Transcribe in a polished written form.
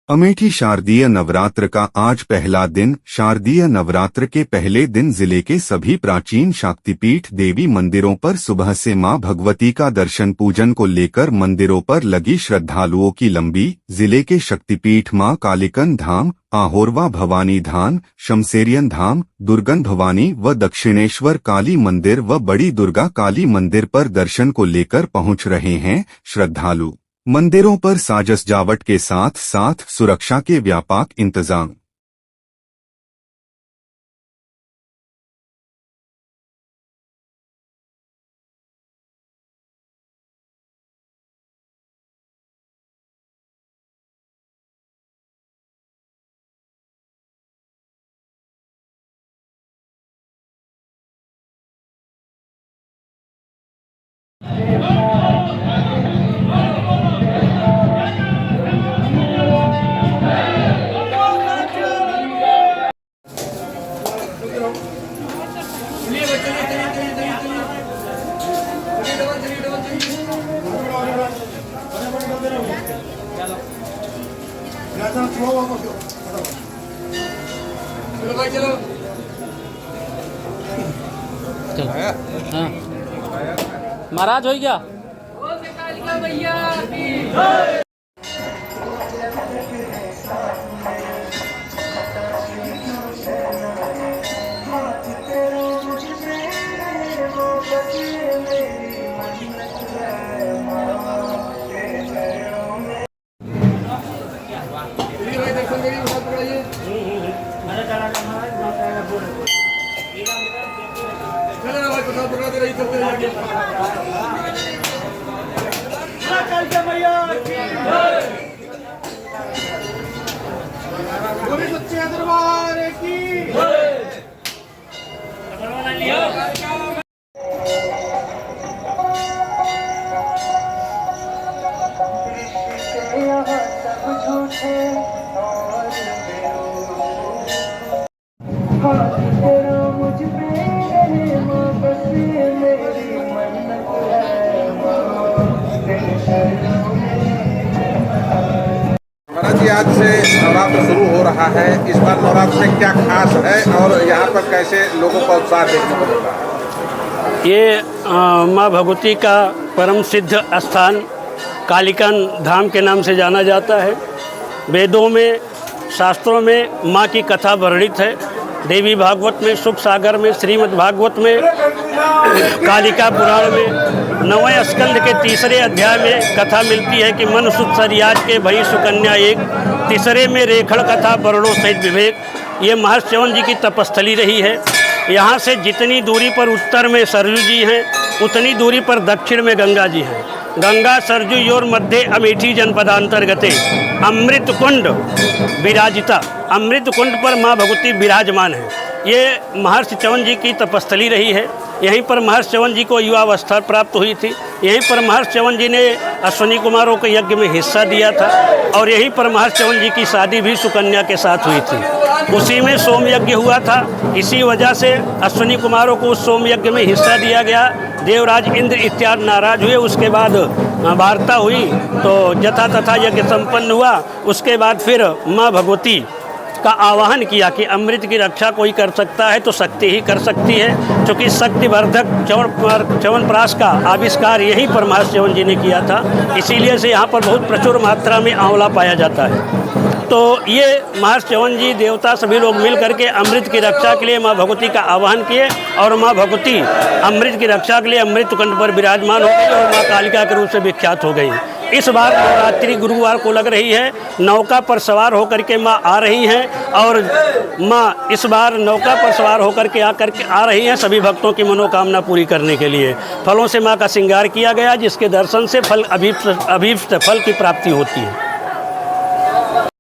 अमेठी शारदीय नवरात्र का आज पहला दिन। शारदीय नवरात्र के पहले दिन जिले के सभी प्राचीन शक्तिपीठ देवी मंदिरों पर सुबह से मां भगवती का दर्शन पूजन को लेकर मंदिरों पर लगी श्रद्धालुओं की लंबी। जिले के शक्तिपीठ मां कालिकन धाम, आहोरवा भवानी धाम, शमसेरियन धाम, दुर्गन भवानी व दक्षिणेश्वर काली मंदिर व बड़ी दुर्गा काली मंदिर पर दर्शन को लेकर पहुंच रहे हैं श्रद्धालु। मंदिरों पर साज सजावट के साथ साथ सुरक्षा के व्यापक इंतजाम। चलो हाँ महाराज हो गया। महाराज जी, आज से नवरात्र शुरू हो रहा है। इस बार नवरात्र में क्या खास है और यहाँ पर कैसे लोगों का उत्साह देखने को मिल रहा है? ये माँ भगवती का परम सिद्ध स्थान कालिकन धाम के नाम से जाना जाता है। वेदों में, शास्त्रों में माँ की कथा वर्णित है। देवी भागवत में, सुख सागर में, श्रीमद् भागवत में, कालिका पुराण में 9वें स्कंद के 3रे अध्याय में कथा मिलती है कि मन सुत सरियाज के भई सुकन्या एक, तीसरे में रेखड़ कथा वर्णों सहित विवेक। ये महर्षि च्यवन जी की तपस्थली रही है। यहाँ से जितनी दूरी पर उत्तर में सरयू जी हैं, उतनी दूरी पर दक्षिण में गंगा जी हैं। गंगा सरजू योर मध्य अमेठी जनपदांतर्गते अमृत कुंड विराजिता। अमृत कुंड पर माँ भगवती विराजमान है। ये महर्षि च्यवन जी की तपस्थली रही है। यहीं पर महर्षि च्यवन जी को युवावस्था प्राप्त हुई थी। यहीं पर महर्षि च्यवन जी ने अश्विनी कुमारों के यज्ञ में हिस्सा दिया था और यहीं पर महर्षि च्यवन जी की शादी भी सुकन्या के साथ हुई थी। उसी में सोम यज्ञ हुआ था। इसी वजह से अश्विनी कुमारों को उस सोम यज्ञ में हिस्सा दिया गया। देवराज इंद्र इत्यादि नाराज हुए। उसके बाद वार्ता हुई तो यथा तथा यज्ञ संपन्न हुआ। उसके बाद फिर माँ भगवती का आवाहन किया कि अमृत की रक्षा कोई कर सकता है तो शक्ति ही कर सकती है। क्योंकि शक्तिवर्धक च्यवनप्राश का आविष्कार यहीं पर महर्षि च्यवन जी ने किया था। इसीलिए से यहाँ पर बहुत प्रचुर मात्रा में आंवला पाया जाता है। तो ये महर्षि च्यवन जी, देवता, सभी लोग मिल करके अमृत की रक्षा के लिए माँ भगवती का आवाहन किए और माँ भगवती अमृत की रक्षा के लिए अमृत कुंड पर विराजमान हो गई और माँ कालिका के रूप से विख्यात हो गई। इस बार नवरात्रि गुरुवार को लग रही है। नौका पर सवार होकर के माँ आ रही हैं और माँ इस बार नौका पर सवार होकर के आ रही हैं सभी भक्तों की मनोकामना पूरी करने के लिए। फलों से माँ का श्रृंगार किया गया, जिसके दर्शन से अभीष्ट फल की प्राप्ति होती है।